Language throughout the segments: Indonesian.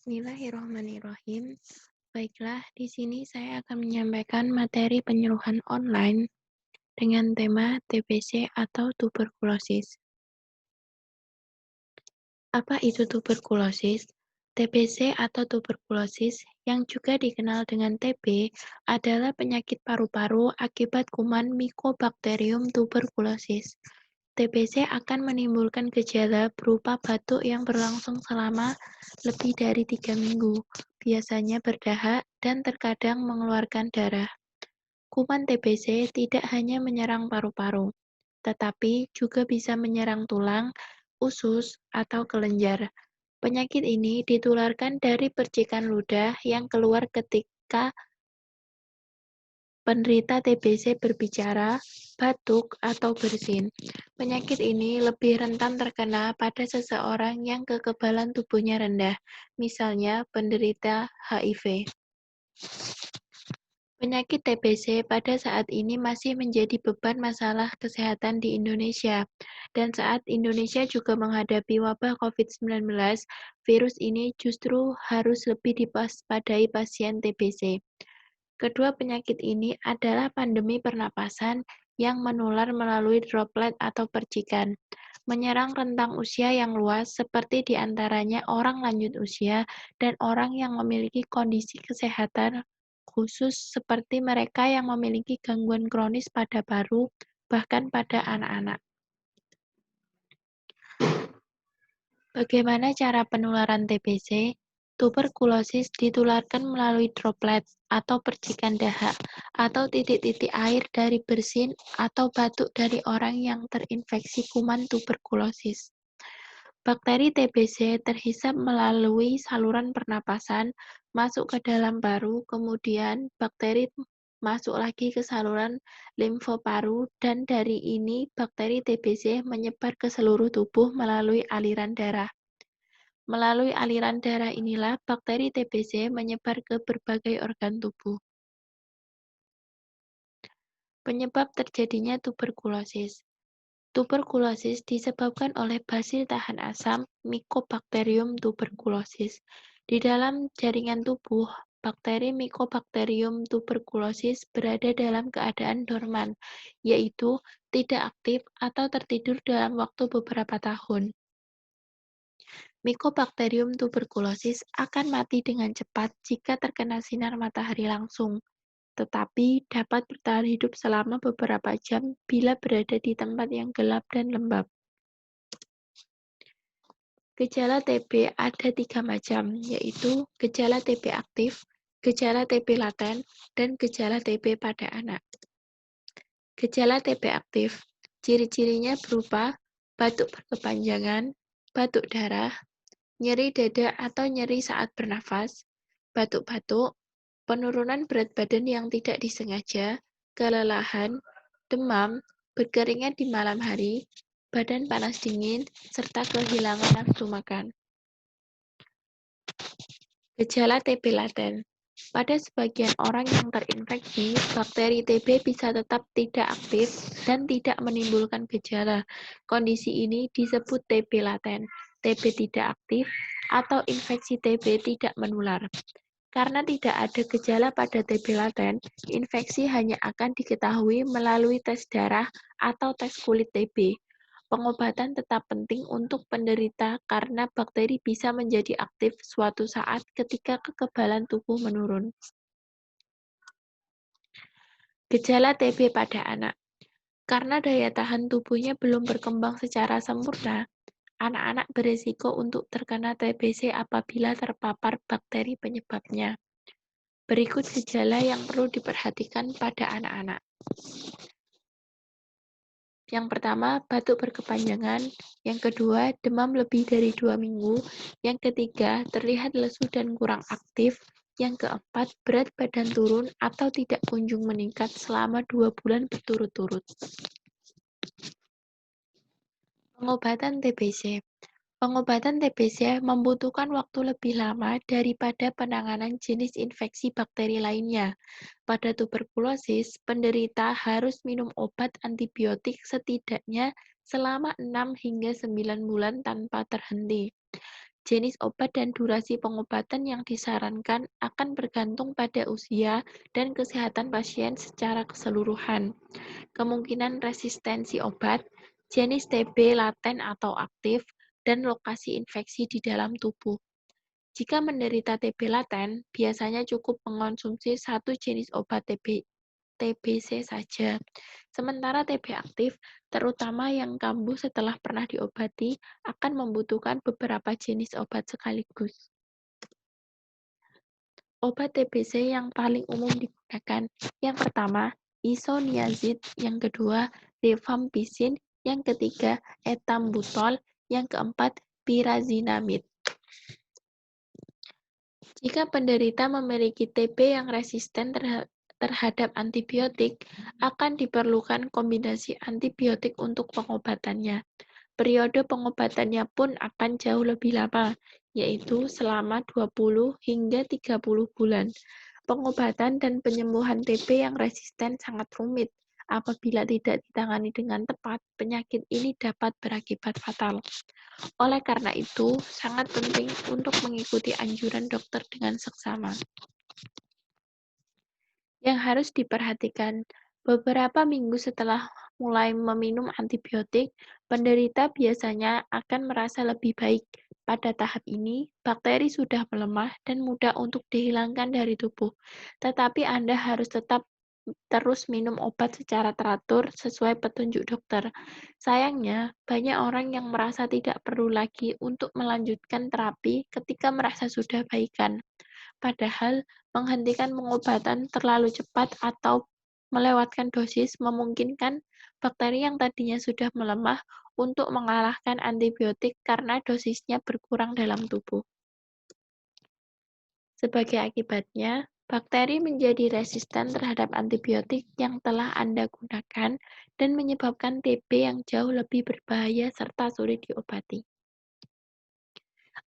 Bismillahirrahmanirrahim. Baiklah, di sini saya akan menyampaikan materi penyuluhan online dengan tema TBC atau tuberkulosis. Apa itu tuberkulosis? TBC atau tuberkulosis yang juga dikenal dengan TB adalah penyakit paru-paru akibat kuman Mycobacterium tuberculosis. TBC akan menimbulkan gejala berupa batuk yang berlangsung selama lebih dari 3 minggu, biasanya berdahak dan terkadang mengeluarkan darah. Kuman TBC tidak hanya menyerang paru-paru, tetapi juga bisa menyerang tulang, usus, atau kelenjar. Penyakit ini ditularkan dari percikan ludah yang keluar ketika penderita TBC berbicara, batuk, atau bersin. Penyakit ini lebih rentan terkena pada seseorang yang kekebalan tubuhnya rendah, misalnya penderita HIV. Penyakit TBC pada saat ini masih menjadi beban masalah kesehatan di Indonesia. Dan saat Indonesia juga menghadapi wabah COVID-19, virus ini justru harus lebih diwaspadai pasien TBC. Kedua penyakit ini adalah pandemi pernapasan yang menular melalui droplet atau percikan, menyerang rentang usia yang luas seperti diantaranya orang lanjut usia dan orang yang memiliki kondisi kesehatan khusus seperti mereka yang memiliki gangguan kronis pada paru, bahkan pada anak-anak. Bagaimana cara penularan TBC? Tuberkulosis ditularkan melalui droplet atau percikan dahak atau titik-titik air dari bersin atau batuk dari orang yang terinfeksi kuman tuberkulosis. Bakteri TBC terhisap melalui saluran pernapasan, masuk ke dalam paru, kemudian bakteri masuk lagi ke saluran limfoparu, dan dari ini bakteri TBC menyebar ke seluruh tubuh melalui aliran darah. Melalui aliran darah inilah bakteri TBC menyebar ke berbagai organ tubuh. Penyebab terjadinya tuberkulosis. Tuberkulosis disebabkan oleh basil tahan asam Mycobacterium tuberculosis. Di dalam jaringan tubuh, bakteri Mycobacterium tuberculosis berada dalam keadaan dorman, yaitu tidak aktif atau tertidur dalam waktu beberapa tahun. Mycobacterium tuberculosis akan mati dengan cepat jika terkena sinar matahari langsung, tetapi dapat bertahan hidup selama beberapa jam bila berada di tempat yang gelap dan lembab. Gejala TB ada 3 macam, yaitu gejala TB aktif, gejala TB laten, dan gejala TB pada anak. Gejala TB aktif, ciri-cirinya berupa batuk berkepanjangan, batuk darah, nyeri dada atau nyeri saat bernafas, batuk-batuk, penurunan berat badan yang tidak disengaja, kelelahan, demam, berkeringat di malam hari, badan panas dingin, serta kehilangan nafsu makan. Gejala TB laten. Pada sebagian orang yang terinfeksi, bakteri TB bisa tetap tidak aktif dan tidak menimbulkan gejala. Kondisi ini disebut TB laten, TB tidak aktif, atau infeksi TB tidak menular. Karena tidak ada gejala pada TB laten, infeksi hanya akan diketahui melalui tes darah atau tes kulit TB. Pengobatan tetap penting untuk penderita karena bakteri bisa menjadi aktif suatu saat ketika kekebalan tubuh menurun. Gejala TB pada anak. Karena daya tahan tubuhnya belum berkembang secara sempurna, anak-anak berisiko untuk terkena TBC apabila terpapar bakteri penyebabnya. Berikut gejala yang perlu diperhatikan pada anak-anak. Yang pertama, batuk berkepanjangan. Yang kedua, demam lebih dari 2 minggu. Yang ketiga, terlihat lesu dan kurang aktif. Yang keempat, berat badan turun atau tidak kunjung meningkat selama 2 bulan berturut-turut. Pengobatan TBC. Pengobatan TBC membutuhkan waktu lebih lama daripada penanganan jenis infeksi bakteri lainnya. Pada tuberkulosis, penderita harus minum obat antibiotik setidaknya selama 6 hingga 9 bulan tanpa terhenti. Jenis obat dan durasi pengobatan yang disarankan akan bergantung pada usia dan kesehatan pasien secara keseluruhan. Kemungkinan resistensi obat, jenis TB laten atau aktif, dan lokasi infeksi di dalam tubuh. Jika menderita TB laten, biasanya cukup mengonsumsi satu jenis obat TBC saja. Sementara TB aktif, terutama yang kambuh setelah pernah diobati, akan membutuhkan beberapa jenis obat sekaligus. Obat TBC yang paling umum digunakan. Yang pertama, isoniazid, yang kedua, rifampicin, yang ketiga, etambutol, yang keempat, pyrazinamide. Jika penderita memiliki TB yang resisten terhadap antibiotik, akan diperlukan kombinasi antibiotik untuk pengobatannya. Periode pengobatannya pun akan jauh lebih lama, yaitu selama 20 hingga 30 bulan. Pengobatan dan penyembuhan TB yang resisten sangat rumit. Apabila tidak ditangani dengan tepat, penyakit ini dapat berakibat fatal. Oleh karena itu, sangat penting untuk mengikuti anjuran dokter dengan seksama. Yang harus diperhatikan, beberapa minggu setelah mulai meminum antibiotik, penderita biasanya akan merasa lebih baik. Pada tahap ini, bakteri sudah melemah dan mudah untuk dihilangkan dari tubuh. Tetapi Anda harus tetap terus minum obat secara teratur sesuai petunjuk dokter. Sayangnya, banyak orang yang merasa tidak perlu lagi untuk melanjutkan terapi ketika merasa sudah baikan. Padahal, menghentikan pengobatan terlalu cepat atau melewatkan dosis memungkinkan bakteri yang tadinya sudah melemah untuk mengalahkan antibiotik karena dosisnya berkurang dalam tubuh. Sebagai akibatnya, bakteri menjadi resisten terhadap antibiotik yang telah Anda gunakan dan menyebabkan TB yang jauh lebih berbahaya serta sulit diobati.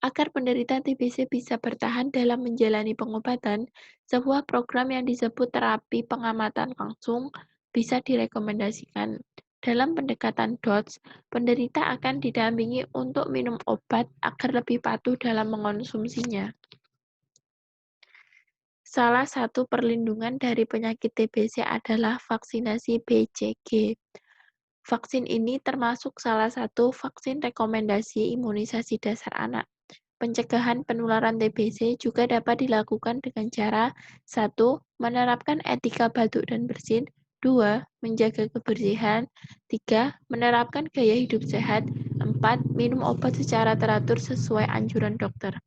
Agar penderita TBC bisa bertahan dalam menjalani pengobatan, sebuah program yang disebut terapi pengamatan langsung bisa direkomendasikan. Dalam pendekatan DOTS, penderita akan didampingi untuk minum obat agar lebih patuh dalam mengonsumsinya. Salah satu perlindungan dari penyakit TBC adalah vaksinasi BCG. Vaksin ini termasuk salah satu vaksin rekomendasi imunisasi dasar anak. Pencegahan penularan TBC juga dapat dilakukan dengan cara 1. Menerapkan etika batuk dan bersin, 2. Menjaga kebersihan, 3. Menerapkan gaya hidup sehat, 4. Minum obat secara teratur sesuai anjuran dokter.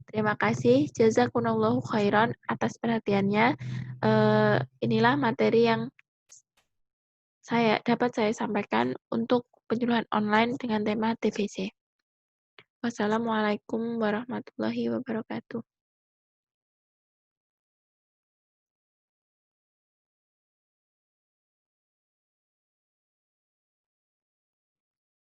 Terima kasih, jazakumullahu khairan atas perhatiannya. Inilah materi yang dapat saya sampaikan untuk penyuluhan online dengan tema TBC. Wassalamualaikum warahmatullahi wabarakatuh.